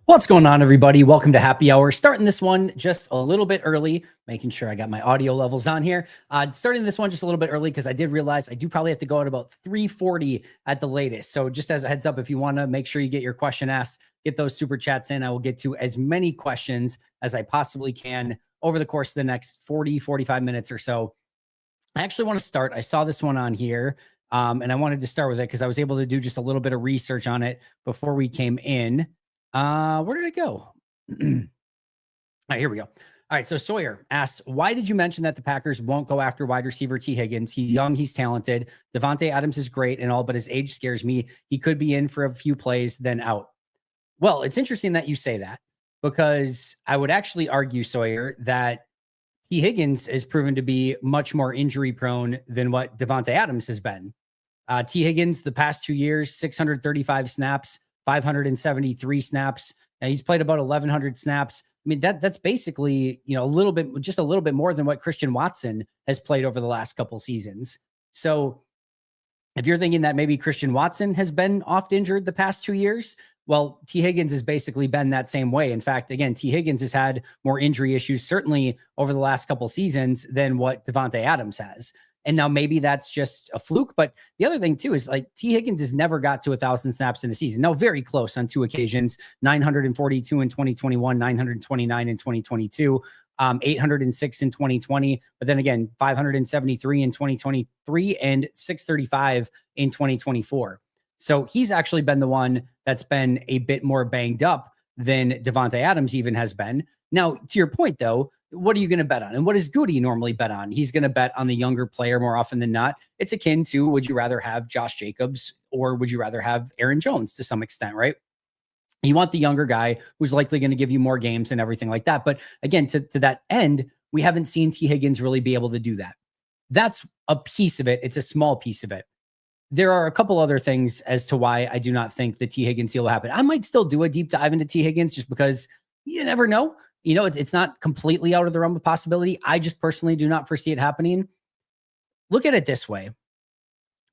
What's going on, everybody? Welcome to Happy Hour. Starting this one just a little bit early, making sure I got my audio levels on here. Starting this one just a little bit early because I did realize I do probably have to go at about 3:40 at the latest. So just as a heads up, if you want to make sure you get your question asked, get those super chats in. I will get to as many questions as I possibly can over the course of the next 45 minutes or so. I actually want to start. I saw this one on here, and I wanted to start with it because I was able to do just a little bit of research on it before we came in. Where did it go? All right, here we go. All right. So Sawyer asked, why did you mention that the Packers won't go after wide receiver T. Higgins? He's young. He's talented. Davante Adams is great and all, but his age scares me. He could be in for a few plays, then out. Well, it's interesting that you say that because I would actually argue, Sawyer, that T. Higgins is proven to be much more injury prone than what Davante Adams has been. T. Higgins, the past 2 years, 635 snaps, 573 snaps. Now he's played about 1,100 snaps. I mean, that's basically, just a little bit more than what Christian Watson has played over the last couple seasons. So if you're thinking that maybe Christian Watson has been oft injured the past 2 years, well, T. Higgins has basically been that same way. In fact, again, T. Higgins has had more injury issues, certainly over the last couple seasons, than what Davante Adams has. And now maybe that's just a fluke. But the other thing too is like T. Higgins has never got to 1,000 snaps in a season. Now, very close on 2 occasions, 942 in 2021, 929 in 2022, 806 in 2020. But then again, 573 in 2023 and 635 in 2024. So he's actually been the one that's been a bit more banged up than Davante Adams even has been. Now, to your point, though, what are you going to bet on? And what does Goody normally bet on? He's going to bet on the younger player more often than not. It's akin to, would you rather have Josh Jacobs or would you rather have Aaron Jones to some extent, right? You want the younger guy who's likely going to give you more games and everything like that. But again, to that end, we haven't seen T. Higgins really be able to do that. That's a piece of it. It's a small piece of it. There are a couple other things as to why I do not think the T. Higgins deal will happen. I might still do a deep dive into T. Higgins just because you never know. It's not completely out of the realm of possibility. I just personally do not foresee it happening. Look at it this way.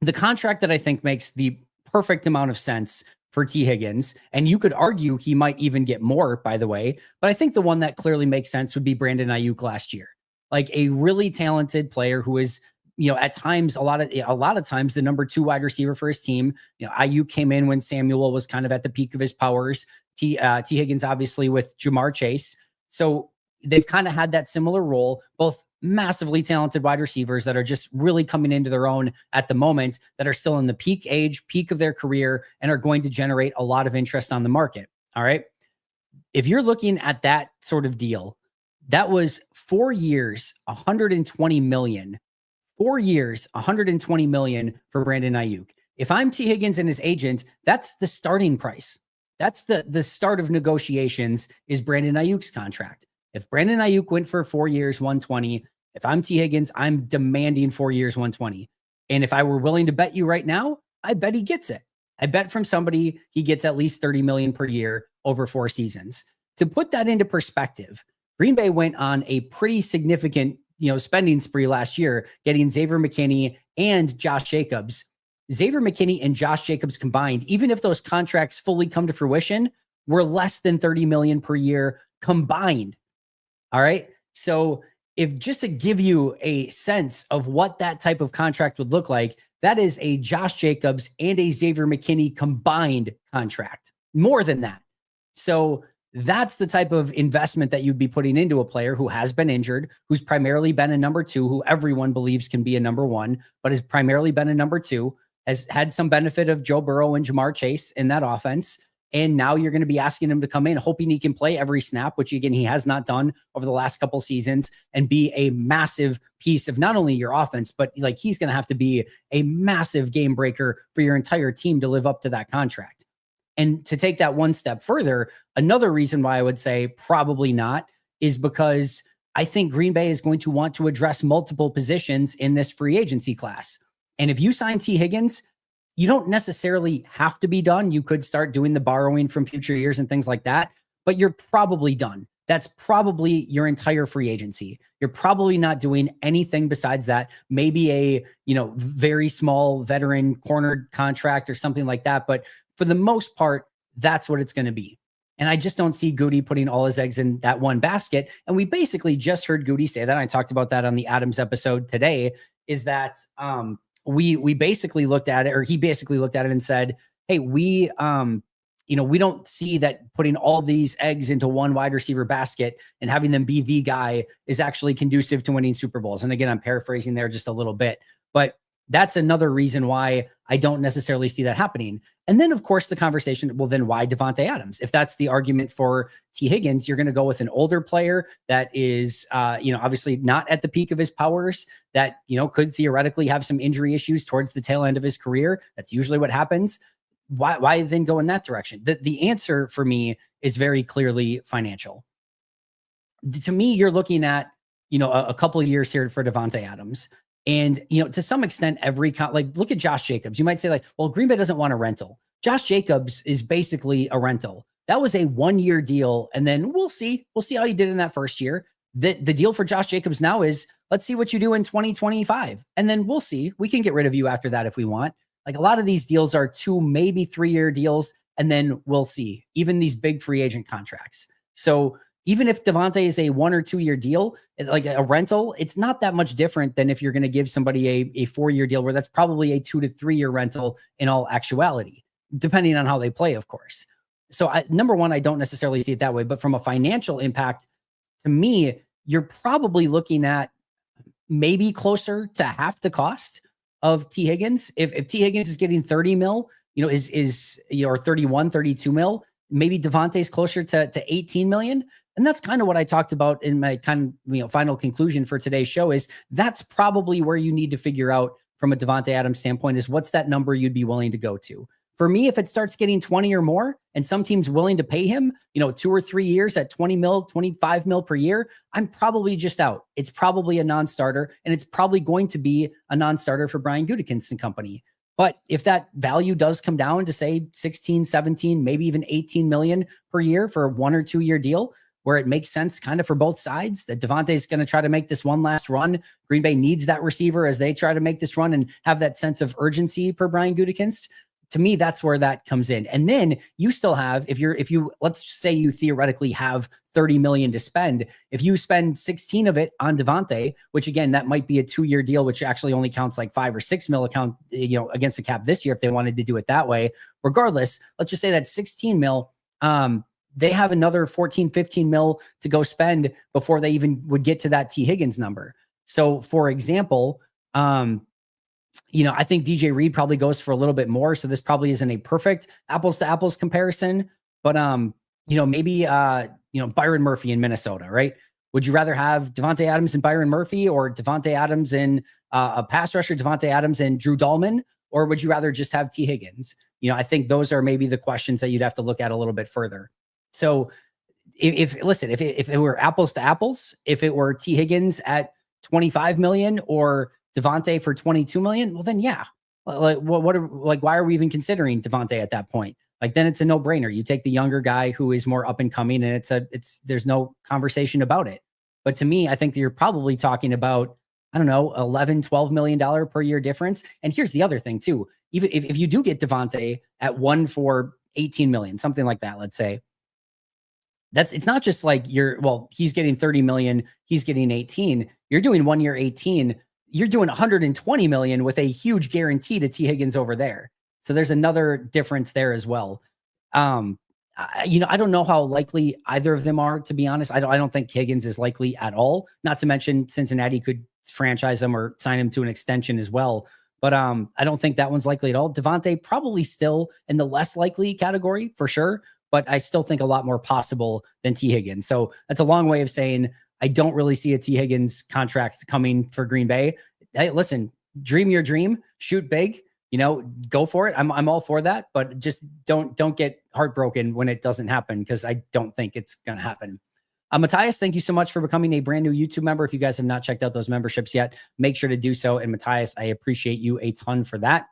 The contract that I think makes the perfect amount of sense for T. Higgins, and you could argue he might even get more, by the way, but I think the one that clearly makes sense would be Brandon Ayuk last year. Like a really talented player who is, at times, a lot of times the number 2 wide receiver for his team. Ayuk came in when Samuel was kind of at the peak of his powers. T. Higgins, obviously, with Jamar Chase. So they've kind of had that similar role, both massively talented wide receivers that are just really coming into their own at the moment, that are still in the peak of their career, and are going to generate a lot of interest on the market. All right. If you're looking at that sort of deal, that was 4 years, $120 million. 4 years, $120 million for Brandon Ayuk. If I'm T. Higgins and his agent, that's the starting price. That's the start of negotiations, is Brandon Ayuk's contract. If Brandon Ayuk went for 4 years, 120, if I'm T. Higgins, I'm demanding 4 years, 120. And if I were willing to bet you right now, I bet he gets it. I bet from somebody he gets at least $30 million per year over 4 seasons. To put that into perspective, Green Bay went on a pretty significant spending spree last year, getting Xavier McKinney and Josh Jacobs. Xavier McKinney and Josh Jacobs combined, even if those contracts fully come to fruition, were less than $30 million per year combined. All right. So if just to give you a sense of what that type of contract would look like, that is a Josh Jacobs and a Xavier McKinney combined contract, more than that. So that's the type of investment that you'd be putting into a player who has been injured, who's primarily been a number 2, who everyone believes can be a number 1, but has primarily been a number 2, has had some benefit of Joe Burrow and Jamar Chase in that offense. And now you're going to be asking him to come in, hoping he can play every snap, which again, he has not done over the last couple seasons, and be a massive piece of not only your offense, but like he's going to have to be a massive game breaker for your entire team to live up to that contract. And to take that one step further, another reason why I would say probably not is because I think Green Bay is going to want to address multiple positions in this free agency class. And if you sign T. Higgins, you don't necessarily have to be done. You could start doing the borrowing from future years and things like that, but you're probably done. That's probably your entire free agency. You're probably not doing anything besides that. Maybe a, very small veteran cornered contract or something like that. But for the most part, that's what it's going to be. And I just don't see Goody putting all his eggs in that one basket. And we basically just heard Goody say that. I talked about that on the Adams episode today, is that we basically looked at it, or he basically looked at it and said, hey, we don't see that putting all these eggs into one wide receiver basket and having them be the guy is actually conducive to winning Super Bowls. And again, I'm paraphrasing there just a little bit, but that's another reason why I don't necessarily see that happening. And then, of course, the conversation, well, then why Davante Adams? If that's the argument for T. Higgins, you're going to go with an older player that is, obviously not at the peak of his powers, that, could theoretically have some injury issues towards the tail end of his career. That's usually what happens. Why then go in that direction? The answer for me is very clearly financial. To me, you're looking at, a couple of years here for Davante Adams. And, to some extent, look at Josh Jacobs. You might say well, Green Bay doesn't want a rental. Josh Jacobs is basically a rental. That was a 1-year deal. And then we'll see how you did in that first year. The deal for Josh Jacobs now is, let's see what you do in 2025. And then we'll see. We can get rid of you after that if we want. Like, a lot of these deals are 2, maybe 3-year deals. And then we'll see, even these big free agent contracts. So even if Davante is a 1 or 2 year deal, like a rental, it's not that much different than if you're going to give somebody a 4-year deal, where that's probably a 2 to 3 year rental in all actuality, depending on how they play, of course. So number one, I don't necessarily see it that way, but from a financial impact, to me, you're probably looking at maybe closer to half the cost of T. Higgins. If T. Higgins is getting 30 mil, or 31, 32 mil, maybe Davante's closer to 18 million. And that's kind of what I talked about in my final conclusion for today's show, is that's probably where you need to figure out from a Davante Adams standpoint, is what's that number you'd be willing to go to. For me, if it starts getting 20 or more and some team's willing to pay him, 2 or 3 years at 20 mil, 25 mil per year, I'm probably just out. It's probably a non-starter, and it's probably going to be a non-starter for Brian Gutekunst and company. But if that value does come down to, say, 16, 17, maybe even 18 million per year for a 1 or 2 year deal, where it makes sense kind of for both sides, that Davante is going to try to make this one last run. Green Bay needs that receiver as they try to make this run and have that sense of urgency per Brian Gutekunst. To me, that's where that comes in. And then you still have, if you, let's say you theoretically have 30 million to spend. If you spend 16 of it on Davante, which again, that might be a 2 year deal, which actually only counts like 5 or 6 mil account, against the cap this year, if they wanted to do it that way. Regardless, let's just say that 16 mil, they have another 14, 15 mil to go spend before they even would get to that T. Higgins number. So for example, I think DJ Reed probably goes for a little bit more. So this probably isn't a perfect apples to apples comparison, but maybe Byron Murphy in Minnesota, right? Would you rather have Davante Adams and Byron Murphy, or Davante Adams and a pass rusher, Davante Adams and Drew Dahlman? Or would you rather just have T. Higgins? I think those are maybe the questions that you'd have to look at a little bit further. So if it were apples to apples, if it were T. Higgins at 25 million or Davante for 22 million, well then, yeah. Why are we even considering Davante at that point? Like, then it's a no brainer. You take the younger guy who is more up and coming, and there's no conversation about it. But to me, I think that you're probably talking about, I don't know, $11-12 million per year difference. And here's the other thing too. Even if you do get Davante at 1 for 18 million, something like that, let's say, it's not just like he's getting 30 million, he's getting 18. You're doing 1 year 18. You're doing 120 million with a huge guarantee to T. Higgins over there. So there's another difference there as well. I don't know how likely either of them are, to be honest. I don't think Higgins is likely at all. Not to mention Cincinnati could franchise him or sign him to an extension as well. But I don't think that one's likely at all. Davante probably still in the less likely category for sure, but I still think a lot more possible than T. Higgins. So that's a long way of saying I don't really see a T. Higgins contract coming for Green Bay. Hey, listen, dream your dream, shoot big, go for it. I'm all for that, but just don't get heartbroken when it doesn't happen, because I don't think it's going to happen. Matthias, thank you so much for becoming a brand new YouTube member. If you guys have not checked out those memberships yet, make sure to do so. And Matthias, I appreciate you a ton for that.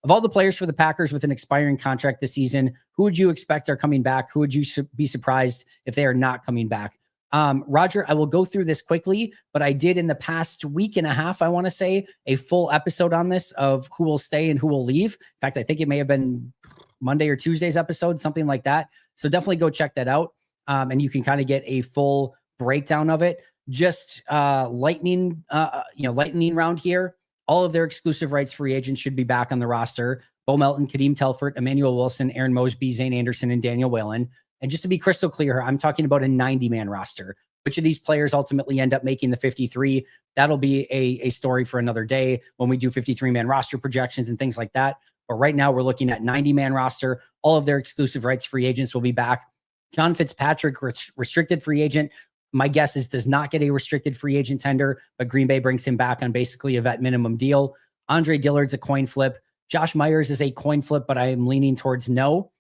Of all the players for the Packers with an expiring contract this season, who would you expect are coming back? Who would you be surprised if they are not coming back? Roger, I will go through this quickly, but I did in the past week and a half, I want to say, a full episode on this of who will stay and who will leave. In fact, I think it may have been Monday or Tuesday's episode, something like that. So definitely go check that out. And you can kind of get a full breakdown of it. Just lightning round here. All of their exclusive rights free agents should be back on the roster. Bo Melton, Kadeem Telfort, Emmanuel Wilson, Aaron Mosby, Zane Anderson, and Daniel Whalen. And just to be crystal clear, I'm talking about a 90-man roster. Which of these players ultimately end up making the 53? That'll be a story for another day when we do 53-man roster projections and things like that. But right now we're looking at 90-man roster. All of their exclusive rights free agents will be back. John Fitzpatrick, restricted free agent. My guess is does not get a restricted free agent tender, but Green Bay brings him back on basically a vet minimum deal. Andre Dillard's a coin flip. Josh Myers is a coin flip, but I am leaning towards no.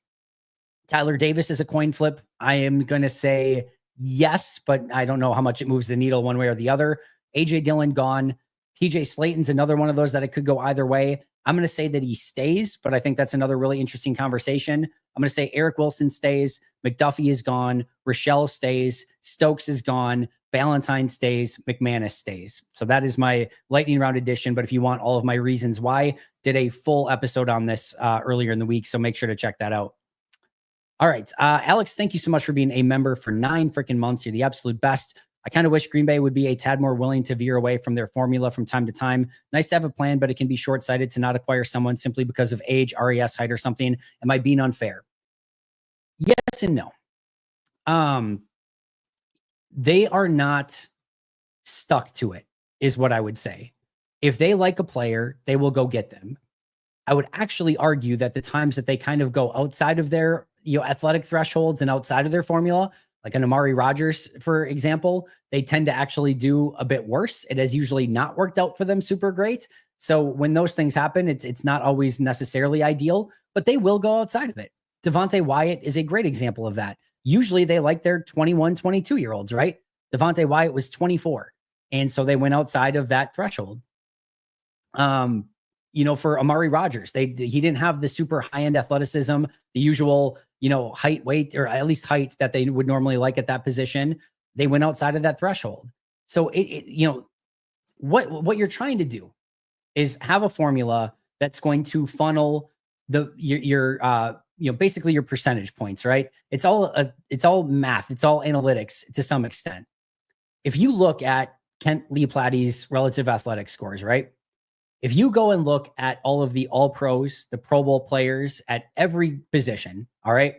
Tyler Davis is a coin flip. I am going to say yes, but I don't know how much it moves the needle one way or the other. AJ Dillon gone. TJ Slayton's another one of those that it could go either way. I'm going to say that he stays, but I think that's another really interesting conversation. I'm going to say Eric Wilson stays. McDuffie is gone. Rochelle stays. Stokes is gone. Valentine stays. McManus stays. So that is my lightning round edition. But if you want all of my reasons why, did a full episode on this earlier in the week. So make sure to check that out. All right. Alex, thank you so much for being a member for 9 freaking months. You're the absolute best. I kind of wish Green Bay would be a tad more willing to veer away from their formula from time to time. Nice to have a plan, but it can be short-sighted to not acquire someone simply because of age, RES, height, or something. Am I being unfair? Yes and no. They are not stuck to it, is what I would say. If they like a player, they will go get them. I would actually argue that the times that they kind of go outside of their athletic thresholds and outside of their formula, like an Amari Rodgers, for example, they tend to actually do a bit worse. It has usually not worked out for them super great. So when those things happen, it's not always necessarily ideal, but they will go outside of it. Davante Wyatt is a great example of that. Usually they like their 21, 22-year-olds, right? Davante Wyatt was 24. And so they went outside of that threshold. For Amari Rodgers, he didn't have the super high-end athleticism, the usual, height, weight, or at least height that they would normally like at that position. They went outside of that threshold. So what you're trying to do is have a formula that's going to funnel basically your percentage points, right? It's all math. It's all analytics to some extent. If you look at Kent Lee Platty's relative athletic scores, right? If you go and look at all of the All-Pros, the Pro Bowl players at every position, all right,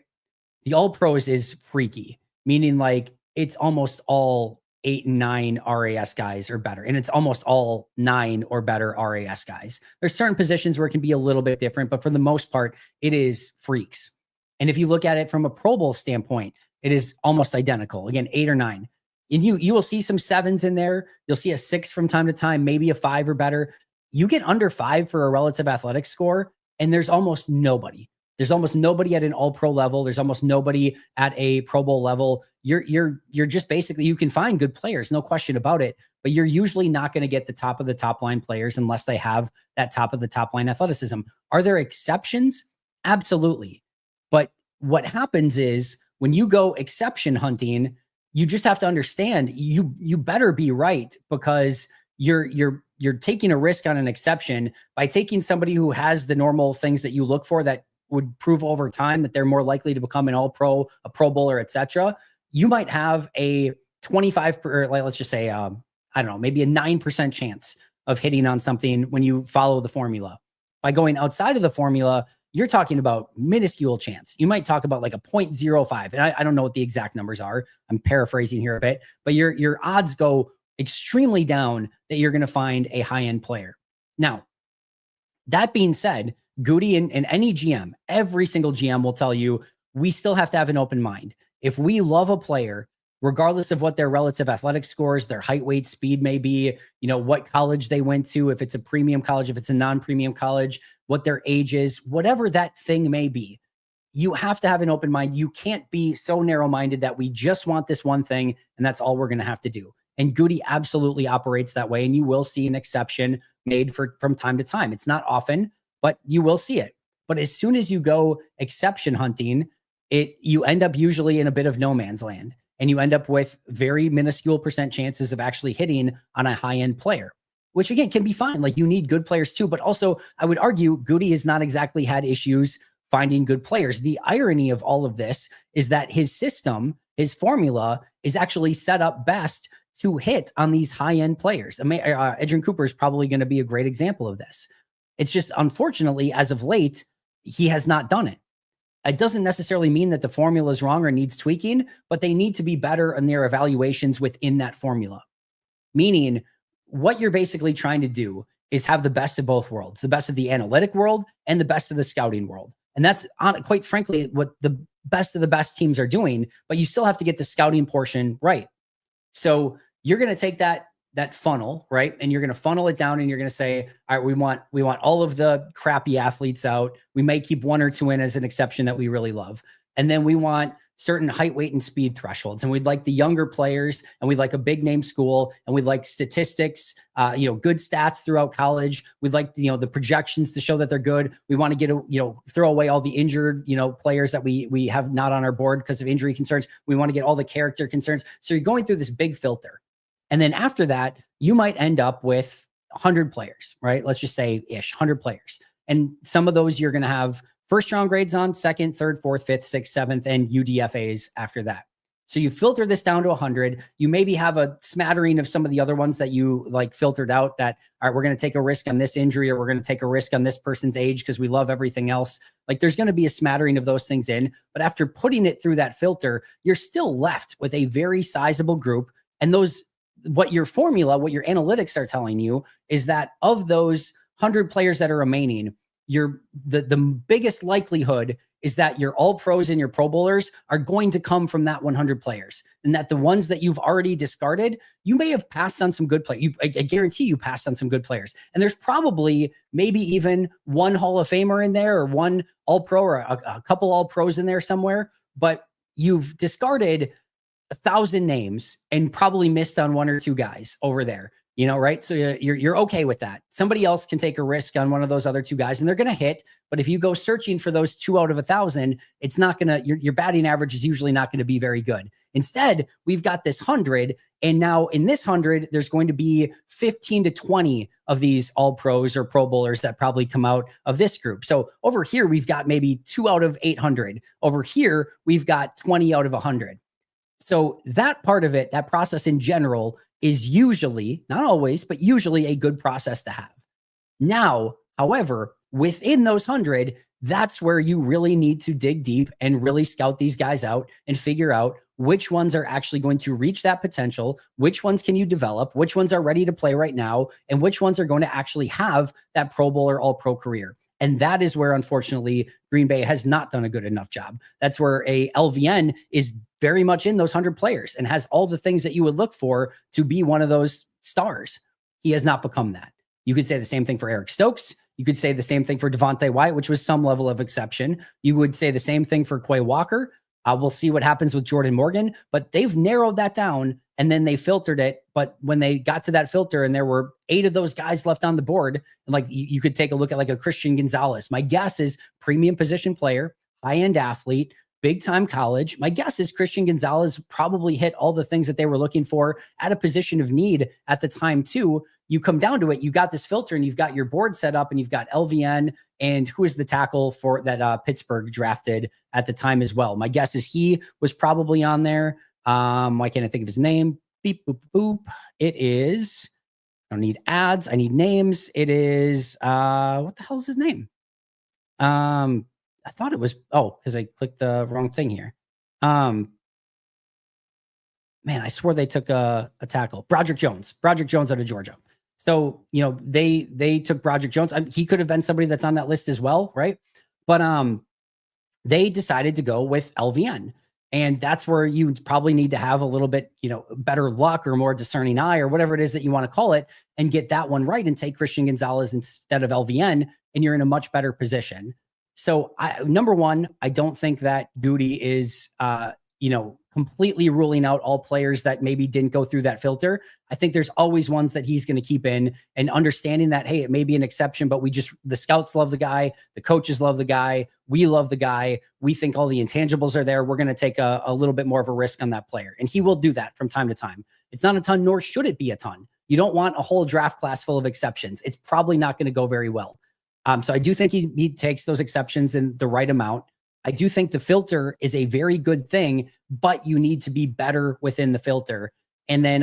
the All-Pros is freaky, meaning like it's almost all 8 and 9 RAS guys or better, and it's almost all 9 or better RAS guys. There's certain positions where it can be a little bit different, but for the most part, it is freaks. And if you look at it from a Pro Bowl standpoint, it is almost identical. Again, 8 or 9. And you will see some 7s in there. You'll see a 6 from time to time, maybe a 5 or better. You get under 5 for a relative athletic score, and there's almost nobody. There's almost nobody at an all-pro level. There's almost nobody at a Pro Bowl level. You're just basically, you can find good players, no question about it, but you're usually not going to get the top of the top line players unless they have that top of the top line athleticism. Are there exceptions? Absolutely. But what happens is when you go exception hunting, you just have to understand you better be right, because you're taking a risk on an exception by taking somebody who has the normal things that you look for that would prove over time that they're more likely to become an all-pro, a Pro Bowler, etc. You might have a 25, or let's just say, maybe a 9% chance of hitting on something when you follow the formula. By going outside of the formula, you're talking about minuscule chance. You might talk about like a 0.05. And I don't know what the exact numbers are. I'm paraphrasing here a bit, but your odds go extremely down that you're going to find a high-end player. Now, that being said, Goody and any GM, every single GM will tell you, we still have to have an open mind. If we love a player, regardless of what their relative athletic scores, their height, weight, speed may be, what college they went to, if it's a premium college, if it's a non-premium college, what their age is, whatever that thing may be, you have to have an open mind. You can't be so narrow-minded that we just want this one thing and that's all we're going to have to do. And Goody absolutely operates that way, and you will see an exception made from time to time. It's not often, but you will see it. But as soon as you go exception hunting, you end up usually in a bit of no man's land, and you end up with very minuscule percent chances of actually hitting on a high-end player, which again can be fine. Like, you need good players too, but also I would argue Goody has not exactly had issues finding good players. The irony of all of this is that his system, his formula, is actually set up best to hit on these high-end players. Edgerrin Cooper is probably going to be a great example of this. It's just, unfortunately, as of late, he has not done it. It doesn't necessarily mean that the formula is wrong or needs tweaking, but they need to be better in their evaluations within that formula. Meaning, what you're basically trying to do is have the best of both worlds, the best of the analytic world and the best of the scouting world. And that's, quite frankly, what the best of the best teams are doing, but you still have to get the scouting portion right. So you're going to take that funnel, right? And you're going to funnel it down and you're going to say, all right, we want all of the crappy athletes out. We may keep one or two in as an exception that we really love. And then we want certain height, weight, and speed thresholds. And we'd like the younger players, and we'd like a big name school, and we'd like statistics, good stats throughout college. We'd like, the projections to show that they're good. We want to get, throw away all the injured, players that we have not on our board because of injury concerns. We want to get all the character concerns. So you're going through this big filter. And then after that, you might end up with 100 players, right? Let's just say 100 players. And some of those you're going to have first round grades on, second, third, fourth, fifth, sixth, seventh, and UDFAs after that. So you filter this down to 100. You maybe have a smattering of some of the other ones that you filtered out that, all right, we're going to take a risk on this injury, or we're going to take a risk on this person's age because we love everything else. There's going to be a smattering of those things in. But after putting it through that filter, you're still left with a very sizable group. And what your formula, what your analytics are telling you is that of those 100 players that are remaining, the biggest likelihood is that your all pros and your pro bowlers are going to come from that 100 players, and that the ones that you've already discarded, you may have passed on some good players. I guarantee you passed on some good players. And there's probably maybe even one Hall of Famer in there, or one all pro, or a couple all pros in there somewhere, but you've discarded 1,000 names and probably missed on one or two guys over there, right? So you're okay with that. Somebody else can take a risk on one of those other two guys and they're going to hit. But if you go searching for those 2 out of 1,000, it's not going to, your batting average is usually not going to be very good. Instead, we've got this 100. And now in this 100, there's going to be 15 to 20 of these all pros or pro bowlers that probably come out of this group. So over here, we've got maybe 2 out of 800. Over here, we've got 20 out of 100. So that part of it, that process in general, is usually, not always, but usually a good process to have. Now, however, within those 100, that's where you really need to dig deep and really scout these guys out and figure out which ones are actually going to reach that potential, which ones can you develop, which ones are ready to play right now, and which ones are going to actually have that Pro Bowl or All-Pro career. And that is where, unfortunately, Green Bay has not done a good enough job. That's where a LVN is very much in those 100 players and has all the things that you would look for to be one of those stars. He has not become that. You could say the same thing for Eric Stokes. You could say the same thing for Davante White, which was some level of exception. You would say the same thing for Quay Walker. We'll see what happens with Jordan Morgan, but they've narrowed that down and then they filtered it. But when they got to that filter and there were 8 of those guys left on the board, and you could take a look at a Christian Gonzalez. My guess is premium position player, high-end athlete, big time college. My guess is Christian Gonzalez probably hit all the things that they were looking for at a position of need at the time too. You come down to it, you got this filter and you've got your board set up and you've got LVN and who is the tackle for that Pittsburgh drafted at the time as well. My guess is he was probably on there. Why can't I think of his name? Beep, boop, boop. It is, I don't need ads. I need names. It is, what the hell is his name? I thought it was, because I clicked the wrong thing here. Man, I swore they took a tackle. Broderick Jones out of Georgia. So, they took Broderick Jones. He could have been somebody that's on that list as well, right? But they decided to go with LVN. And that's where you probably need to have a little bit, better luck or more discerning eye or whatever it is that you want to call it and get that one right and take Christian Gonzalez instead of LVN, and you're in a much better position. So number one, I don't think that Goody is, completely ruling out all players that maybe didn't go through that filter. I think there's always ones that he's going to keep in and understanding that, hey, it may be an exception, but the scouts love the guy. The coaches love the guy. We love the guy. We think all the intangibles are there. We're going to take a little bit more of a risk on that player. And he will do that from time to time. It's not a ton, nor should it be a ton. You don't want a whole draft class full of exceptions. It's probably not going to go very well. So I do think he takes those exceptions in the right amount. I do think the filter is a very good thing, but you need to be better within the filter. And then,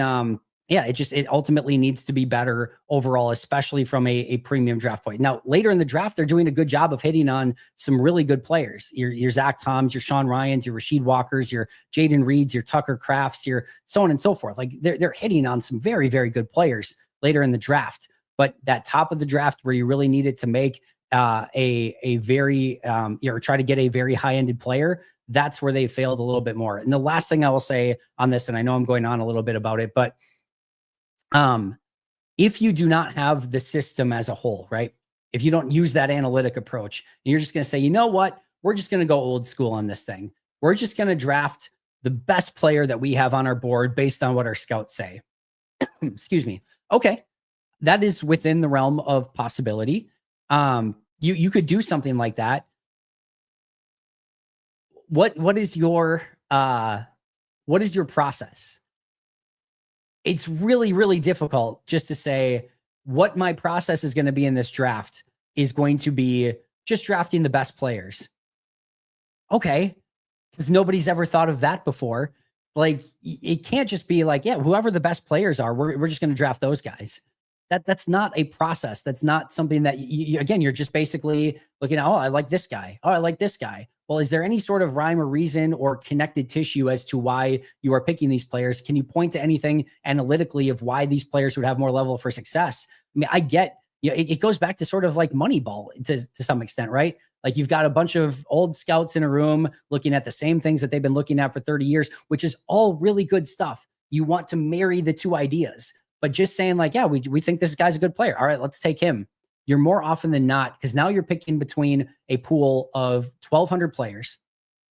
yeah, it ultimately needs to be better overall, especially from a premium draft point. Now, later in the draft, they're doing a good job of hitting on some really good players. Your Zach Toms, your Sean Ryans, your Rasheed Walkers, your Jaden Reeds, your Tucker Crafts, your so on and so forth. Like they're hitting on some very, very good players later in the draft. But that top of the draft where you really needed to make a very or try to get a very high-ended player, that's where they failed a little bit more. And the last thing I will say on this, and I know I'm going on a little bit about it, but if you do not have the system as a whole, right? If you don't use that analytic approach, and you're just going to say, you know what, we're just going to go old school on this thing. We're just going to draft the best player that we have on our board based on what our scouts say. Excuse me. Okay. That is within the realm of possibility. You could do something like that. What is your process? It's really, really difficult just to say what my process is going to be in this draft is going to be just drafting the best players. Okay. Because nobody's ever thought of that before. Like it can't just be like, yeah, whoever the best players are, we're just going to draft those guys. That's not a process. That's not something that again, you're just basically looking at, oh, I like this guy. Oh, I like this guy. Well, is there any sort of rhyme or reason or connected tissue as to why you are picking these players? Can you point to anything analytically of why these players would have more level for success? I mean, I get, it goes back to sort of like Moneyball to some extent, right? Like you've got a bunch of old scouts in a room looking at the same things that they've been looking at for 30 years, which is all really good stuff. You want to marry the two ideas. But just saying like, yeah, we think this guy's a good player. All right, let's take him. You're more often than not, because now you're picking between a pool of 1,200 players,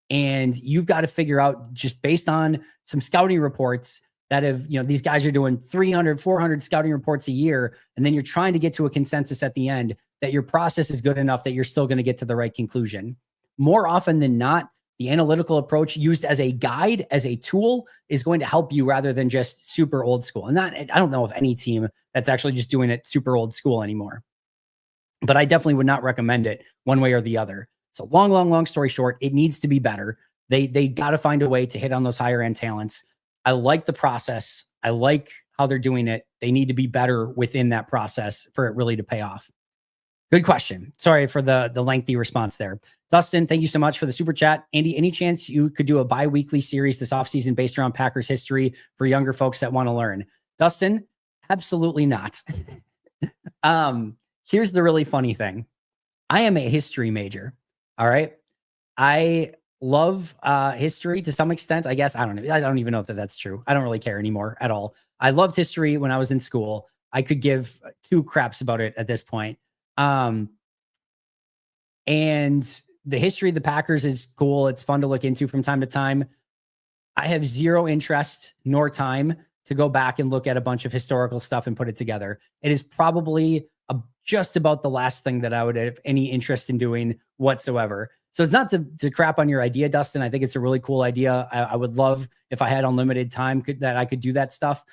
and you've got to figure out just based on some scouting reports that have, these guys are doing 300, 400 scouting reports a year, and then you're trying to get to a consensus at the end that your process is good enough that you're still going to get to the right conclusion. More often than not, the analytical approach used as a guide, as a tool, is going to help you rather than just super old school. And I don't know of any team that's actually just doing it super old school anymore. But I definitely would not recommend it one way or the other. So long story short, it needs to be better. They got to find a way to hit on those higher end talents. I like the process. I like how they're doing it. They need to be better within that process for it really to pay off. Good question. Sorry for the lengthy response there. Dustin, thank you so much for the super chat. Andy, any chance you could do a bi-weekly series this offseason based around Packers history for younger folks that want to learn? Dustin, absolutely not. Here's the really funny thing. I am a history major. All right. I love history to some extent. I guess I don't even know if that's true. I don't really care anymore at all. I loved history when I was in school. I could give two craps about it at this point. And the history of the Packers is cool. It's fun to look into from time to time. I have zero interest nor time to go back and look at a bunch of historical stuff and put it together. It is probably just about the last thing that I would have any interest in doing whatsoever. So it's not to crap on your idea, Dustin. I think it's a really cool idea. I would love if I had unlimited time that I could do that stuff.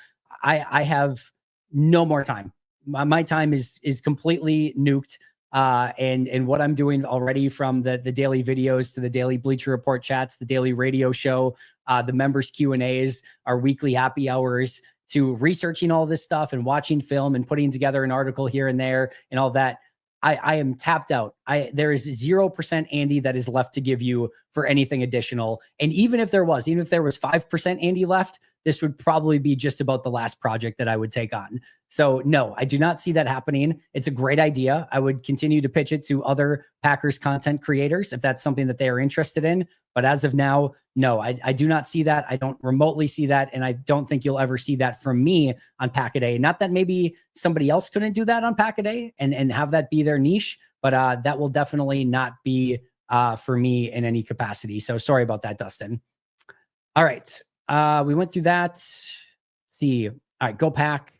I have no more time. My time is completely nuked. And what I'm doing already, from the daily videos to the daily Bleacher Report chats, the daily radio show, the members Q&As, our weekly happy hours, to researching all this stuff and watching film and putting together an article here and there and all that. I am tapped out. There is 0% Andy that is left to give you for anything additional. And even if there was 5% Andy left, this would probably be just about the last project that I would take on. So no, I do not see that happening. It's a great idea. I would continue to pitch it to other Packers content creators if that's something that they are interested in. But as of now, no, I do not see that. I don't remotely see that. And I don't think you'll ever see that from me on Pack-A-Day. Not that maybe somebody else couldn't do that on Pack-A-Day and have that be their niche, but that will definitely not be for me in any capacity. So sorry about that, Dustin. All right. We went through that. Let's see. All right, go Pack.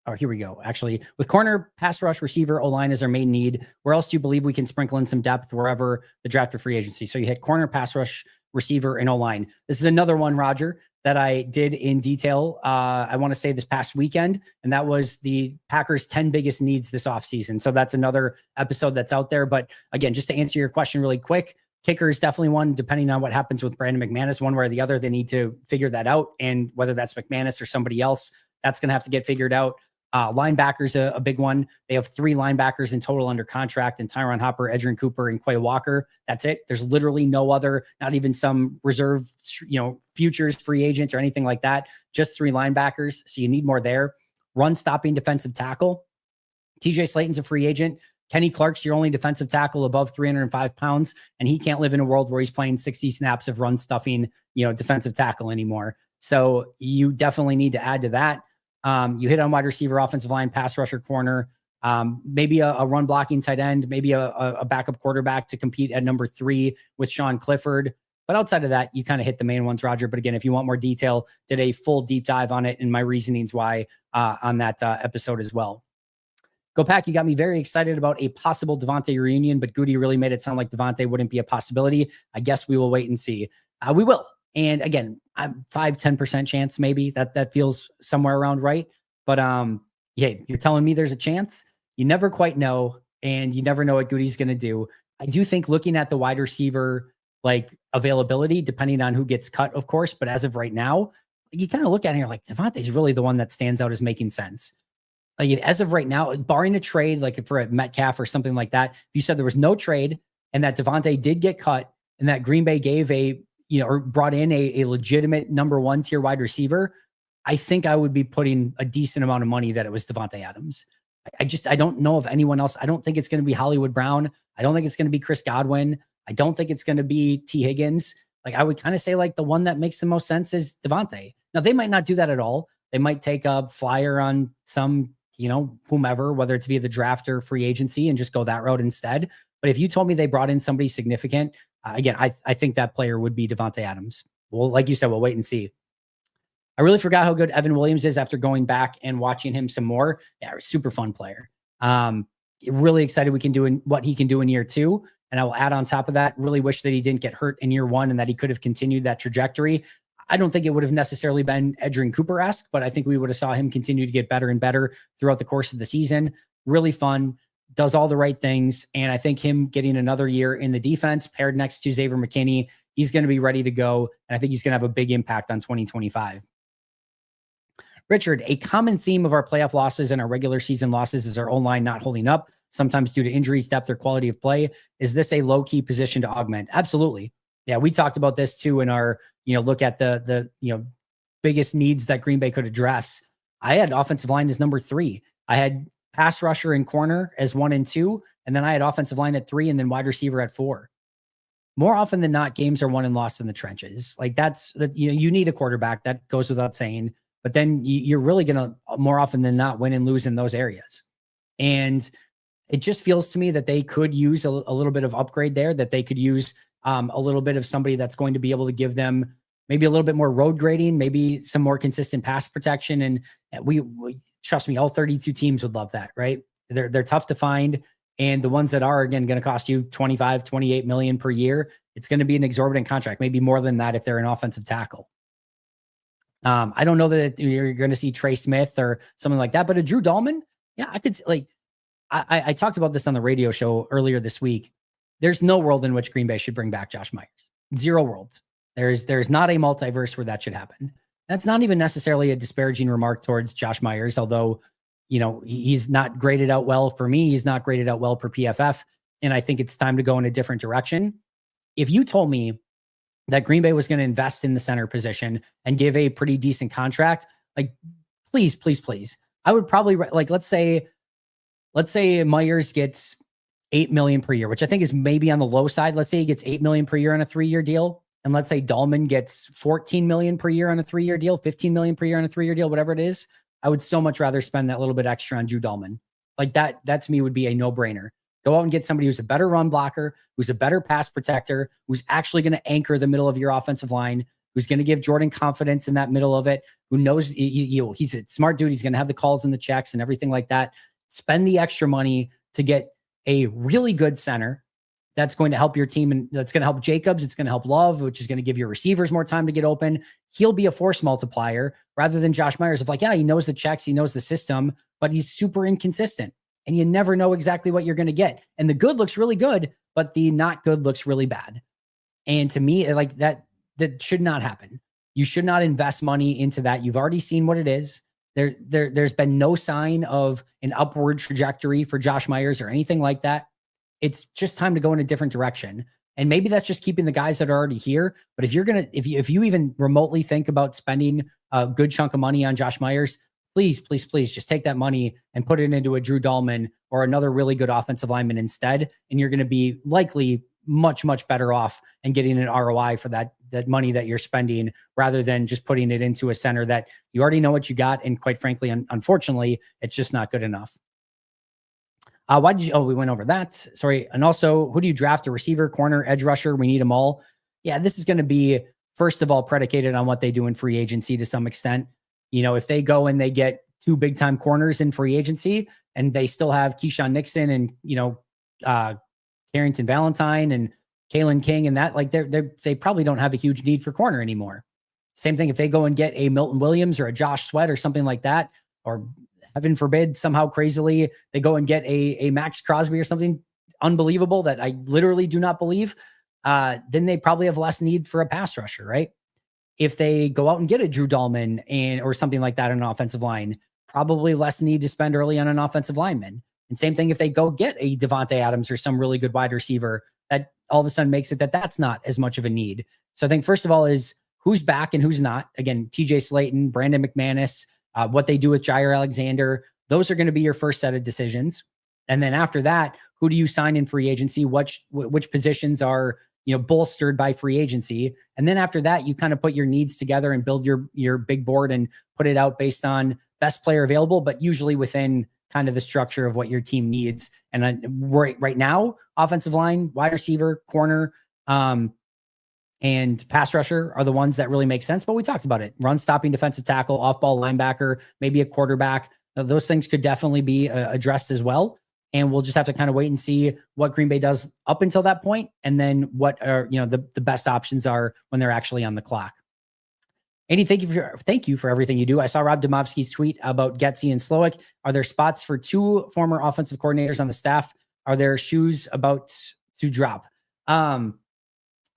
Oh, here we go. Actually, with corner, pass rush, receiver, O-line is our main need. Where else do you believe we can sprinkle in some depth wherever the draft or free agency? So you hit corner, pass rush, receiver, and O-line. This is another one, Roger, that I did in detail, I want to say this past weekend, and that was the Packers' 10 biggest needs this offseason. So that's another episode that's out there. But again, just to answer your question really quick, kicker is definitely one, depending on what happens with Brandon McManus, one way or the other, they need to figure that out. And whether that's McManus or somebody else, that's going to have to get figured out. Linebackers, a big one. They have 3 linebackers in total under contract, and Tyron Hopper, Edgerrin Cooper, and Quay Walker. That's it. There's literally no other, not even some reserve, futures free agents or anything like that. Just 3 linebackers. So you need more there. Run stopping defensive tackle. TJ Slayton's a free agent. Kenny Clark's your only defensive tackle above 305 pounds, and he can't live in a world where he's playing 60 snaps of run stuffing, defensive tackle anymore. So you definitely need to add to that. You hit on wide receiver, offensive line, pass rusher, corner, maybe a run blocking tight end, maybe a backup quarterback to compete at number 3 with Sean Clifford. But outside of that, you kind of hit the main ones, Roger. But again, if you want more detail, did a full deep dive on it and my reasonings why on that episode as well. Go Pack, you got me very excited about a possible Davante reunion, but Goody really made it sound like Davante wouldn't be a possibility. I guess we will wait and see. We will. And again, I'm 5-10% chance maybe that feels somewhere around right. But yeah, you're telling me there's a chance. You never quite know, and you never know what Goody's going to do. I do think looking at the wide receiver availability, depending on who gets cut, of course, but as of right now, you kind of look at it and you're like, Davante's really the one that stands out as making sense. As of right now, barring a trade, like for a Metcalf or something like that, if you said there was no trade and that Davante did get cut and that Green Bay gave or brought in a legitimate number 1 tier wide receiver, I think I would be putting a decent amount of money that it was Davante Adams. I don't know of anyone else. I don't think it's going to be Hollywood Brown. I don't think it's going to be Chris Godwin. I don't think it's going to be T. Higgins. I would kind of say the one that makes the most sense is Davante. Now, they might not do that at all. They might take a flyer on some, whomever, whether it's via the draft or free agency, and just go that route instead. But if you told me they brought in somebody significant, again, I think that player would be Davante Adams. Well, like you said, we'll wait and see. I really forgot how good Evan Williams is after going back and watching him some more. Yeah, super fun player. Really excited we can do what he can do in year 2. And I will add on top of that, really wish that he didn't get hurt in year 1 and that he could have continued that trajectory. I don't think it would have necessarily been Edgerrin Cooper-esque, but I think we would have saw him continue to get better and better throughout the course of the season. Really fun, does all the right things. And I think him getting another year in the defense paired next to Xavier McKinney, he's going to be ready to go. And I think he's going to have a big impact on 2025. Richard, a common theme of our playoff losses and our regular season losses is our O-line not holding up, sometimes due to injuries, depth, or quality of play. Is this a low-key position to augment? Absolutely. Yeah, we talked about this too in our, look at the biggest needs that Green Bay could address. I had offensive line as number 3. I had pass rusher and corner as 1 and 2, and then I had offensive line at 3 and then wide receiver at 4. More often than not, games are won and lost in the trenches. You need a quarterback, that goes without saying, but then you're really going to more often than not win and lose in those areas. And it just feels to me that they could use a little bit of upgrade there, that they could use a little bit of somebody that's going to be able to give them maybe a little bit more road grading, maybe some more consistent pass protection. And we trust me, all 32 teams would love that, right? They're tough to find. And the ones that are, again, going to cost you 25, 28 million per year. It's going to be an exorbitant contract, maybe more than that if they're an offensive tackle. I don't know that you're going to see Trey Smith or something like that, but a Drew Dahlman, yeah, I could I talked about this on the radio show earlier this week. There's no world in which Green Bay should bring back Josh Myers. 0 worlds. There's not a multiverse where that should happen. That's not even necessarily a disparaging remark towards Josh Myers, although, he's not graded out well for me. He's not graded out well per PFF. And I think it's time to go in a different direction. If you told me that Green Bay was going to invest in the center position and give a pretty decent contract, please, please, please, I would probably let's say Myers gets $8 million per year, which I think is maybe on the low side. Let's say he gets $8 million per year on a 3-year deal. And let's say Dahlman gets $14 million per year on a 3-year deal, $15 million per year on a 3-year deal, whatever it is. I would so much rather spend that little bit extra on Drew Dahlman. That to me would be a no-brainer. Go out and get somebody who's a better run blocker, who's a better pass protector, who's actually going to anchor the middle of your offensive line, who's going to give Jordan confidence in that middle of it, who knows he's a smart dude. He's going to have the calls and the checks and everything like that. Spend the extra money to get a really good center that's going to help your team, and that's going to help Jacobs. It's going to help Love, which is going to give your receivers more time to get open. He'll be a force multiplier rather than Josh Myers of like, yeah, he knows the checks, he knows the system, but he's super inconsistent. And you never know exactly what you're going to get. And the good looks really good, but the not good looks really bad. And to me, like that should not happen. You should not invest money into that. You've already seen what it is. There's been no sign of an upward trajectory for Josh Myers or anything like that. It's just time to go in a different direction. And maybe that's just keeping the guys that are already here. But if if you even remotely think about spending a good chunk of money on Josh Myers, please just take that money and put it into a Drew Dahlman or another really good offensive lineman instead. And you're going to be likely much, much better off and getting an ROI for that money that you're spending rather than just putting it into a center that you already know what you got. And quite frankly, unfortunately, it's just not good enough. We went over that. Sorry. And also, who do you draft? A receiver, corner, edge rusher? We need them all. Yeah, this is going to be, first of all, predicated on what they do in free agency to some extent. You know, if they go and they get 2 big time corners in free agency and they still have Keyshawn Nixon and, Carrington Valentine and Kalen King and that, like they probably don't have a huge need for corner anymore. Same thing if they go and get a Milton Williams or a Josh Sweat or something like that, or heaven forbid, somehow crazily they go and get a Max Crosby or something unbelievable that I literally do not believe, then they probably have less need for a pass rusher, right? If they go out and get a Drew Dahlman or something like that on an offensive line, probably less need to spend early on an offensive lineman. And same thing if they go get a Davante Adams or some really good wide receiver, that all of a sudden makes it that's not as much of a need. So I think first of all is who's back and who's not. Again, TJ Slayton, Brandon McManus, what they do with Jair Alexander, those are going to be your first set of decisions. And then after that, who do you sign in free agency? Which positions are bolstered by free agency? And then after that, you kind of put your needs together and build your big board and put it out based on best player available, but usually within kind of the structure of what your team needs. And right now, offensive line, wide receiver, corner, and pass rusher are the ones that really make sense. But we talked about it: run stopping defensive tackle, off ball linebacker, maybe a quarterback. Those things could definitely be addressed as well. And we'll just have to kind of wait and see what Green Bay does up until that point, and then what are the best options are when they're actually on the clock. Andy, thank you for everything you do. I saw Rob Demovsky's tweet about Getsy and Slowick. Are there spots for 2 former offensive coordinators on the staff? Are there shoes about to drop?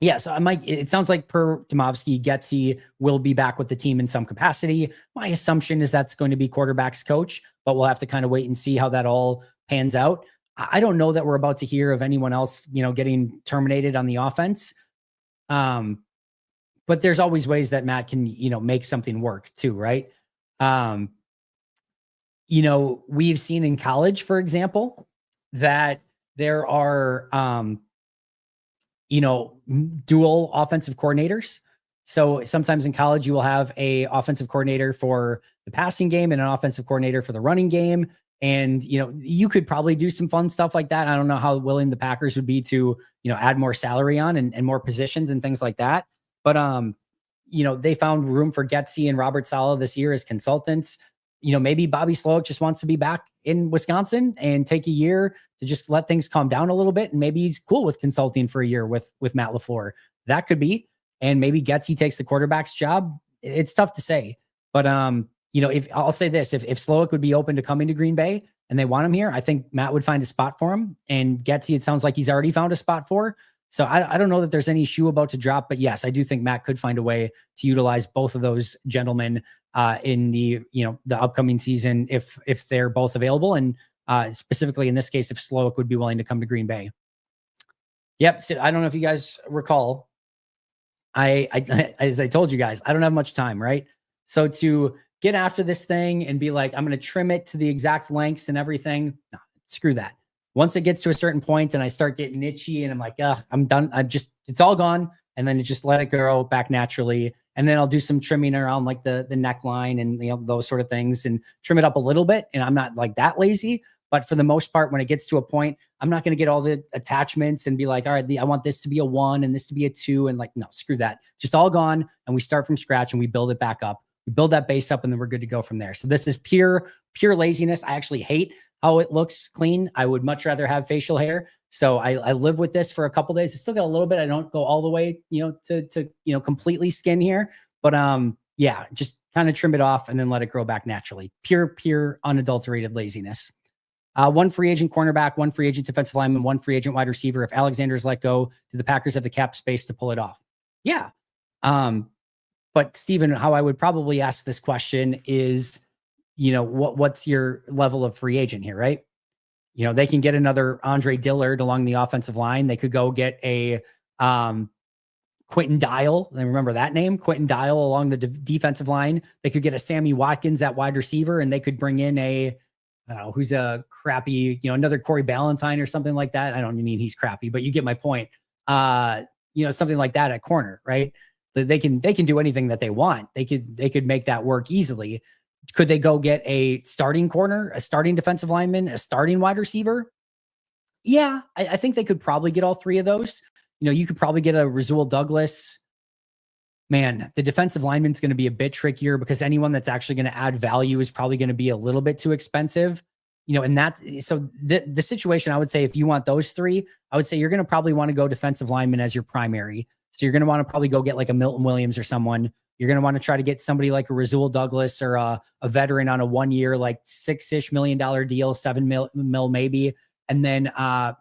Yes, it sounds like per Demovsky, Getsy will be back with the team in some capacity. My assumption is that's going to be quarterback's coach, but we'll have to kind of wait and see how that all pans out. I don't know that we're about to hear of anyone else, getting terminated on the offense. But there's always ways that Matt can, make something work too, right? We've seen in college, for example, that there are, dual offensive coordinators. So sometimes in college, you will have a offensive coordinator for the passing game and an offensive coordinator for the running game. And, you could probably do some fun stuff like that. I don't know how willing the Packers would be to, add more salary on and more positions and things like that. But, they found room for Getsy and Robert Saleh this year as consultants. Maybe Bobby Slowick just wants to be back in Wisconsin and take a year to just let things calm down a little bit. And maybe he's cool with consulting for a year with Matt LaFleur. That could be. And maybe Getsy takes the quarterback's job. It's tough to say. But, if I'll say this, if Slowick would be open to coming to Green Bay and they want him here, I think Matt would find a spot for him. And Getsy, it sounds like he's already found a spot for. So I don't know that there's any shoe about to drop, but yes, I do think Matt could find a way to utilize both of those gentlemen in the upcoming season if they're both available, and specifically in this case, if Slowick would be willing to come to Green Bay. Yep. So I don't know if you guys recall, as I told you guys, I don't have much time, right? So to get after this thing and be like, I'm going to trim it to the exact lengths and everything, no, screw that. Once it gets to a certain point and I start getting itchy and I'm like, I'm done. It's all gone. And then just let it grow back naturally. And then I'll do some trimming around like the neckline and, those sort of things and trim it up a little bit. And I'm not like that lazy, but for the most part, when it gets to a point, I'm not going to get all the attachments and be like, all right, I want this to be a 1 and this to be a 2. And like, no, screw that. Just all gone. And we start from scratch and we build it back up. We build that base up and then we're good to go from there. So this is pure laziness. I actually hate how it looks clean. I would much rather have facial hair. So I live with this for a couple days. I still got a little bit. I don't go all the way, to completely skin here, but yeah, just kind of trim it off and then let it grow back naturally. Pure, unadulterated laziness. One free agent cornerback, one free agent defensive lineman, one free agent wide receiver. If Alexander's let go, do the Packers have the cap space to pull it off? Yeah. But Steven, how I would probably ask this question is, what's your level of free agent here, right? They can get another Andre Dillard along the offensive line. They could go get a Quentin Dial. I remember that name, Quentin Dial, along the defensive line. They could get a Sammy Watkins at wide receiver, and they could bring in I don't know, who's a crappy, another Corey Ballantyne or something like that. I don't mean he's crappy, but you get my point. Something like that at corner, right? They can do anything that they want. They could make that work easily. Could they go get a starting corner, a starting defensive lineman, a starting wide receiver? Yeah, I think they could probably get all three of those. You could probably get a Rasul Douglas. Man, the defensive lineman's going to be a bit trickier because anyone that's actually going to add value is probably going to be a little bit too expensive. And that's so the situation. I would say if you want those three, I would say you're going to probably want to go defensive lineman as your primary. So you're going to want to probably go get like a Milton Williams or someone. You're going to want to try to get somebody like a Rasul Douglas or a veteran on a 1 year, like $6-ish million deal, $7 million maybe. And then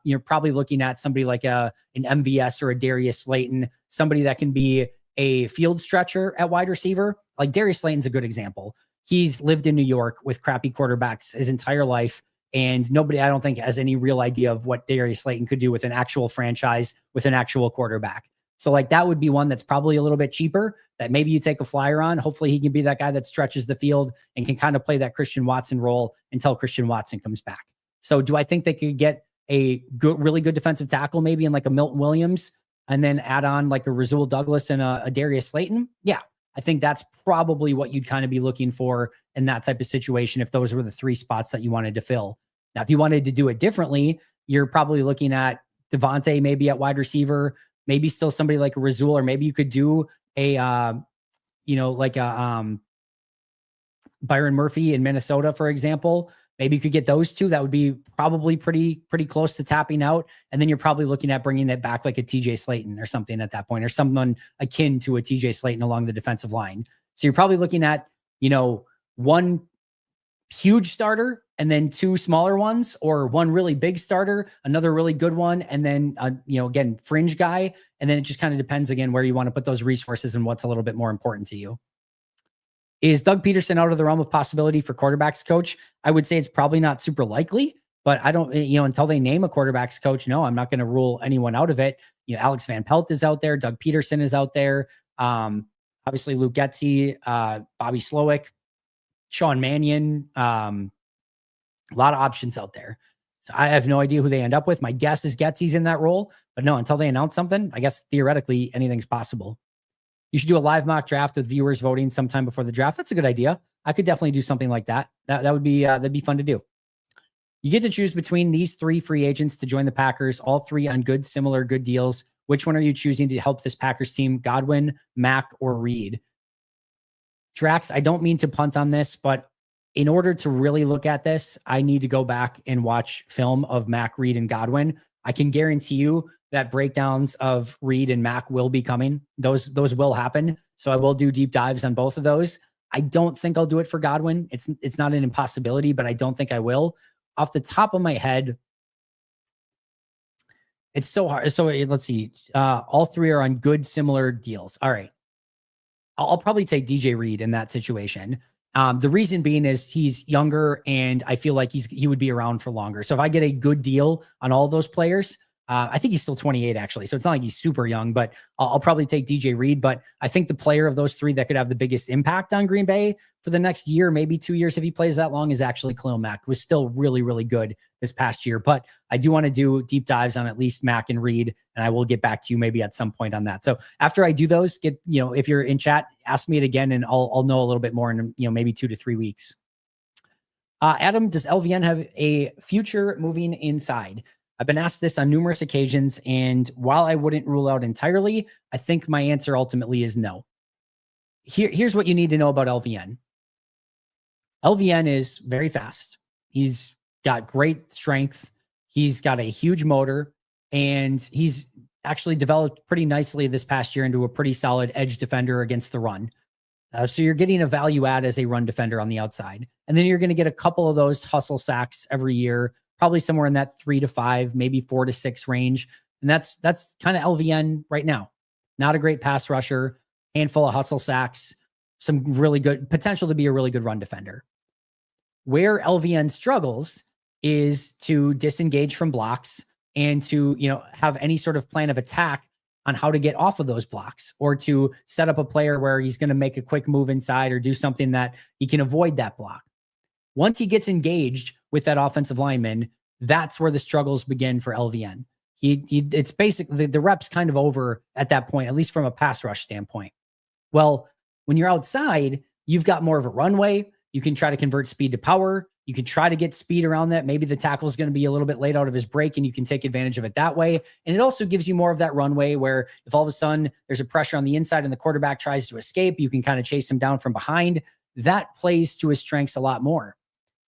you're probably looking at somebody like an MVS or a Darius Slayton, somebody that can be a field stretcher at wide receiver. Like Darius Slayton's a good example. He's lived in New York with crappy quarterbacks his entire life. And nobody, I don't think, has any real idea of what Darius Slayton could do with an actual franchise, with an actual quarterback. So like that would be one that's probably a little bit cheaper that maybe you take a flyer on. Hopefully he can be that guy that stretches the field and can kind of play that Christian Watson role until Christian Watson comes back. So do I think they could get a really good defensive tackle, maybe in like a Milton Williams, and then add on like a Rasul Douglas and a Darius Slayton? Yeah, I think that's probably what you'd kind of be looking for in that type of situation if those were the three spots that you wanted to fill. Now, if you wanted to do it differently, you're probably looking at Davante maybe at wide receiver, maybe still somebody like a Rasul, or maybe you could do a, Byron Murphy in Minnesota, for example. Maybe you could get those two. That would be probably pretty close to tapping out. And then you're probably looking at bringing it back like a TJ Slayton or something at that point, or someone akin to a TJ Slayton along the defensive line. So you're probably looking at, one huge starter and then two smaller ones, or one really big starter, another really good one, and then, again, fringe guy. And then it just kind of depends, again, where you want to put those resources and what's a little bit more important to you. Is Doug Peterson out of the realm of possibility for quarterbacks coach? I would say it's probably not super likely, but I don't, until they name a quarterbacks coach, no, I'm not going to rule anyone out of it. Alex Van Pelt is out there. Doug Peterson is out there. Obviously Luke Getsy, Bobby Slowick, Sean Mannion, a lot of options out there. So I have no idea who they end up with. My guess is Getsy's in that role, but no, until they announce something, I guess theoretically anything's possible. You should do a live mock draft with viewers voting sometime before the draft. That's a good idea. I could definitely do something like that. That would be that'd be fun to do. You get to choose between these three free agents to join the Packers, all three on similar good deals. Which one are you choosing to help this Packers team? Godwin, Mack, or Reed? Drax, I don't mean to punt on this, but in order to really look at this, I need to go back and watch film of Mack, Reed, and Godwin. I can guarantee you that breakdowns of Reed and Mack will be coming. Those will happen. So I will do deep dives on both of those. I don't think I'll do it for Godwin. It's not an impossibility, but I don't think I will. Off the top of my head, it's so hard. So let's see. All three are on similar deals. All right. I'll probably take DJ Reed in that situation. The reason being is he's younger and I feel like he would be around for longer. So if I get a good deal on all of those players, I think he's still 28 actually. So it's not like he's super young, but I'll probably take DJ Reed. But I think the player of those three that could have the biggest impact on Green Bay for the next year, maybe 2 years, if he plays that long, is actually Khalil Mack, who was still really, really good this past year. But I do want to do deep dives on at least Mack and Reed, and I will get back to you maybe at some point on that. So after I do those, if you're in chat, ask me it again and I'll know a little bit more in, maybe 2 to 3 weeks. Adam, does LVN have a future moving inside? I've been asked this on numerous occasions, and while I wouldn't rule out entirely, I think my answer ultimately is no. Here's what you need to know about LVN. LVN is very fast. He's got great strength. He's got a huge motor, and he's actually developed pretty nicely this past year into a pretty solid edge defender against the run. So you're getting a value add as a run defender on the outside. And then you're going to get a couple of those hustle sacks every year, probably somewhere in that 3 to 5, maybe 4 to 6 range. And that's kind of LVN right now. Not a great pass rusher, handful of hustle sacks, some really good potential to be a really good run defender. Where LVN struggles is to disengage from blocks and to, have any sort of plan of attack on how to get off of those blocks, or to set up a player where he's going to make a quick move inside or do something that he can avoid that block. Once he gets engaged with that offensive lineman, that's where the struggles begin for LVN. It's basically the rep's kind of over at that point, at least from a pass rush standpoint. Well, when you're outside, you've got more of a runway. You can try to convert speed to power. You can try to get speed around that. Maybe the tackle is going to be a little bit late out of his break, and you can take advantage of it that way. And it also gives you more of that runway where if all of a sudden there's a pressure on the inside and the quarterback tries to escape, you can kind of chase him down from behind. That plays to his strengths a lot more.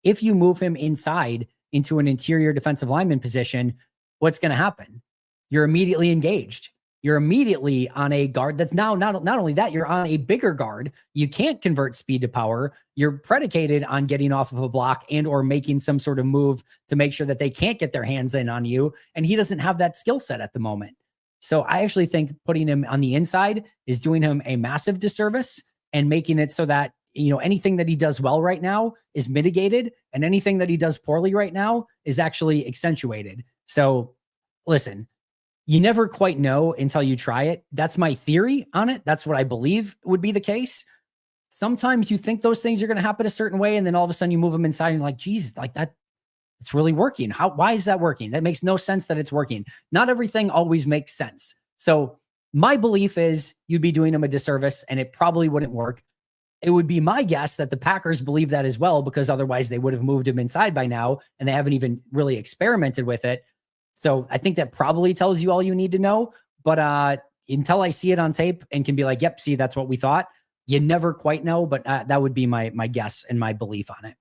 If you move him inside into an interior defensive lineman position, what's going to happen? You're immediately engaged. You're immediately on a guard that's now not only that, you're on a bigger guard. You can't convert speed to power. You're predicated on getting off of a block and or making some sort of move to make sure that they can't get their hands in on you. And he doesn't have that skill set at the moment. So I actually think putting him on the inside is doing him a massive disservice and making it so that, anything that he does well right now is mitigated, and anything that he does poorly right now is actually accentuated. So listen, you never quite know until you try it. That's my theory on it. That's what I believe would be the case. Sometimes you think those things are going to happen a certain way, and then all of a sudden you move them inside and you're like, geez, like that, it's really working. Why is that working? That makes no sense that it's working. Not everything always makes sense. So my belief is you'd be doing them a disservice and it probably wouldn't work. It would be my guess that the Packers believe that as well, because otherwise they would have moved him inside by now, and they haven't even really experimented with it. So I think that probably tells you all you need to know. But until I see it on tape and can be like, yep, see, that's what we thought, you never quite know. But that would be my guess and my belief on it.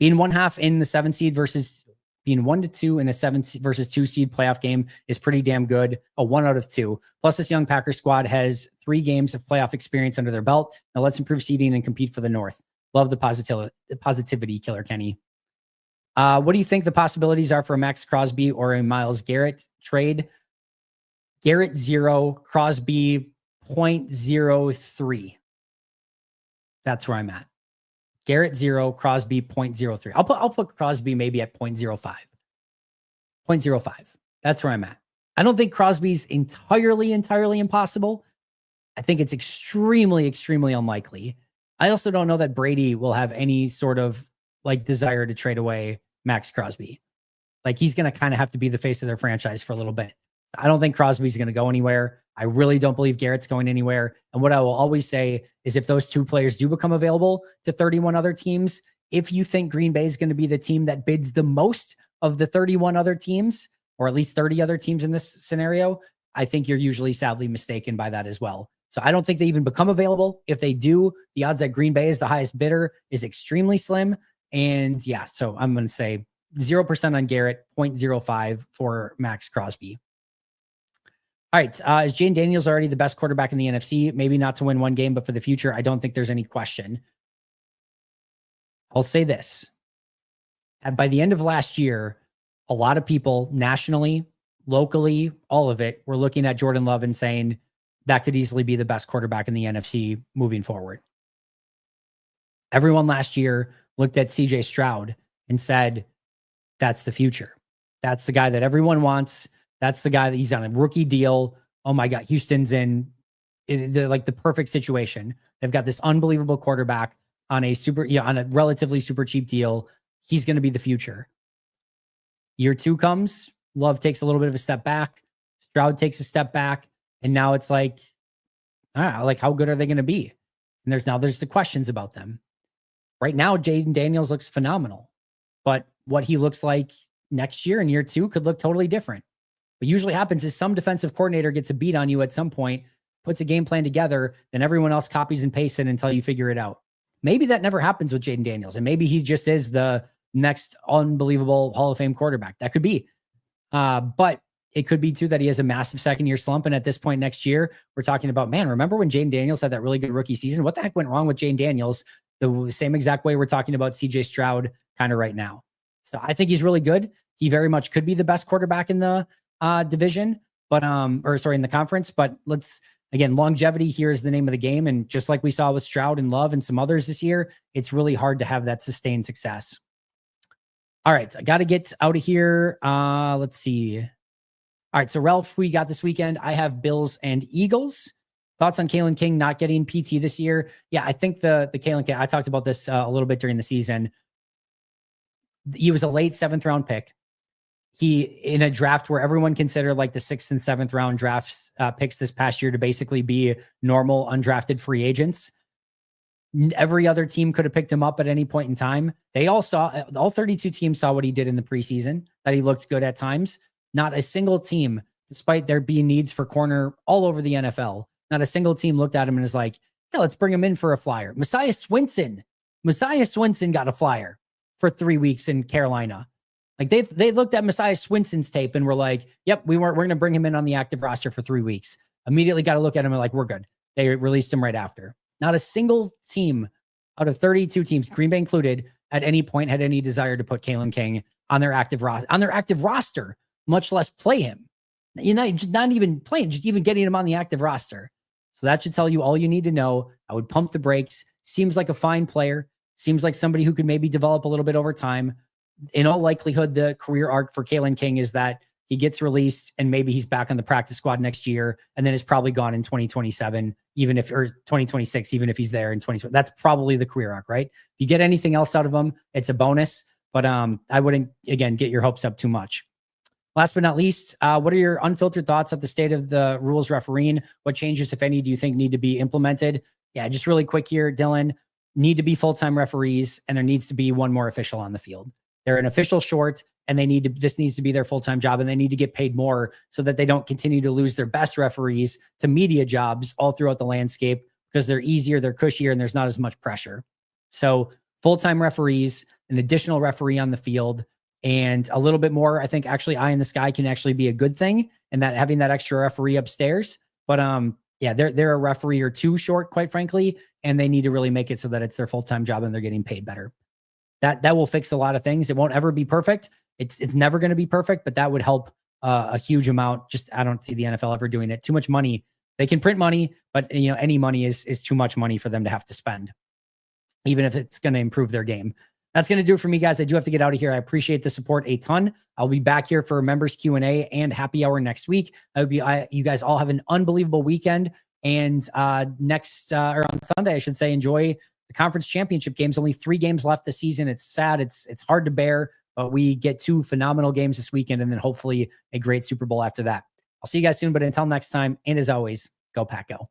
Being 1/2 in the 7 seed versus being 1 to 2 in a 7 versus 2 seed playoff game is pretty damn good. A 1 out of 2. Plus, this young Packers squad has 3 games of playoff experience under their belt. Now let's improve seeding and compete for the North. Love the positivity, Killer Kenny. What do you think the possibilities are for a Max Crosby or a Myles Garrett trade? Garrett 0, Crosby 0.03. That's where I'm at. Garrett 0, Crosby 0.03. I'll put Crosby maybe at 0.05. 0.05. That's where I'm at. I don't think Crosby's entirely impossible. I think it's extremely, extremely unlikely. I also don't know that Brady will have any sort of desire to trade away Max Crosby. He's going to kind of have to be the face of their franchise for a little bit. I don't think Crosby's going to go anywhere. I really don't believe Garrett's going anywhere. And what I will always say is if those 2 players do become available to 31 other teams, if you think Green Bay is going to be the team that bids the most of the 31 other teams, or at least 30 other teams in this scenario, I think you're usually sadly mistaken by that as well. So I don't think they even become available. If they do, the odds that Green Bay is the highest bidder is extremely slim. And yeah, so I'm going to say 0% on Garrett, 0.05 for Max Crosby. All right. Is Jayden Daniels already the best quarterback in the NFC? Maybe not to win one game, but for the future, I don't think there's any question. I'll say this. By the end of last year, a lot of people nationally, locally, all of it, were looking at Jordan Love and saying that could easily be the best quarterback in the NFC moving forward. Everyone last year looked at CJ Stroud and said, that's the future. That's the guy that everyone wants. That's the guy that he's on a rookie deal. Oh my God, Houston's in the perfect situation. They've got this unbelievable quarterback on a relatively super cheap deal. He's going to be the future. Year 2 comes, Love takes a little bit of a step back. Stroud takes a step back. And now it's I don't know, how good are they going to be? And there's the questions about them. Right now, Jayden Daniels looks phenomenal, but what he looks like next year in year 2 could look totally different. What usually happens is some defensive coordinator gets a beat on you at some point, puts a game plan together, then everyone else copies and pastes it until you figure it out. Maybe that never happens with Jayden Daniels, and maybe he just is the next unbelievable Hall of Fame quarterback. That could be. But it could be too that he has a massive second year slump. And at this point next year, we're talking about, man, remember when Jane Daniels had that really good rookie season? What the heck went wrong with Jane Daniels? The same exact way we're talking about CJ Stroud kind of right now. So I think he's really good. He very much could be the best quarterback in the division, but in the conference. But again, longevity here is the name of the game. And just like we saw with Stroud and Love and some others this year, it's really hard to have that sustained success. All right, I got to get out of here. Let's see. All right, so Ralph, we got this weekend. I have Bills and Eagles. Thoughts on Kalen King not getting PT this year? Yeah, I think the Kalen King, I talked about this a little bit during the season. He was a late 7th round pick. He, in a draft where everyone considered like the 6th and 7th round drafts picks this past year to basically be normal undrafted free agents. Every other team could have picked him up at any point in time. They all 32 teams saw what he did in the preseason, that he looked good at times. Not a single team, despite there being needs for corner all over the NFL, not a single team looked at him and is like, yeah, let's bring him in for a flyer. Messiah Swinson got a flyer for 3 weeks in Carolina. Like they looked at Messiah Swinson's tape and were like, yep, we're going to bring him in on the active roster for 3 weeks. Immediately got to look at him and like, we're good. They released him right after. Not a single team out of 32 teams, Green Bay included, at any point had any desire to put Kalen King on their active roster, much less play him. Not even playing, just even getting him on the active roster. So that should tell you all you need to know. I would pump the brakes. Seems like a fine player. Seems like somebody who could maybe develop a little bit over time. In all likelihood, the career arc for Kalen King is that he gets released and maybe he's back on the practice squad next year and then is probably gone in 2027, or 2026, even if he's there in 2020. That's probably the career arc, right? If you get anything else out of him, it's a bonus. But I wouldn't, again, get your hopes up too much. Last but not least, what are your unfiltered thoughts of the state of the rules refereeing? What changes, if any, do you think need to be implemented? Yeah, just really quick here, Dylan. Need to be full-time referees, and there needs to be one more official on the field. They're an official short, and this needs to be their full-time job, and they need to get paid more so that they don't continue to lose their best referees to media jobs all throughout the landscape because they're easier, they're cushier, and there's not as much pressure. So full-time referees, an additional referee on the field, and a little bit more, I think actually eye in the sky can actually be a good thing, and that having that extra referee upstairs. But yeah, they're a referee or two short, quite frankly, and they need to really make it so that it's their full-time job and they're getting paid better. That will fix a lot of things. It won't ever be perfect. It's never going to be perfect, but that would help a huge amount. Just, I don't see the NFL ever doing it. Too much money. They can print money, but any money is too much money for them to have to spend, even if it's going to improve their game. That's going to do it for me, guys. I do have to get out of here. I appreciate the support a ton. I'll be back here for members Q&A and happy hour next week. I hope you guys all have an unbelievable weekend. And or on Sunday, I should say, enjoy the conference championship games. Only 3 games left this season. It's sad. It's hard to bear, but we get 2 phenomenal games this weekend and then hopefully a great Super Bowl after that. I'll see you guys soon, but until next time, and as always, go Pack Go.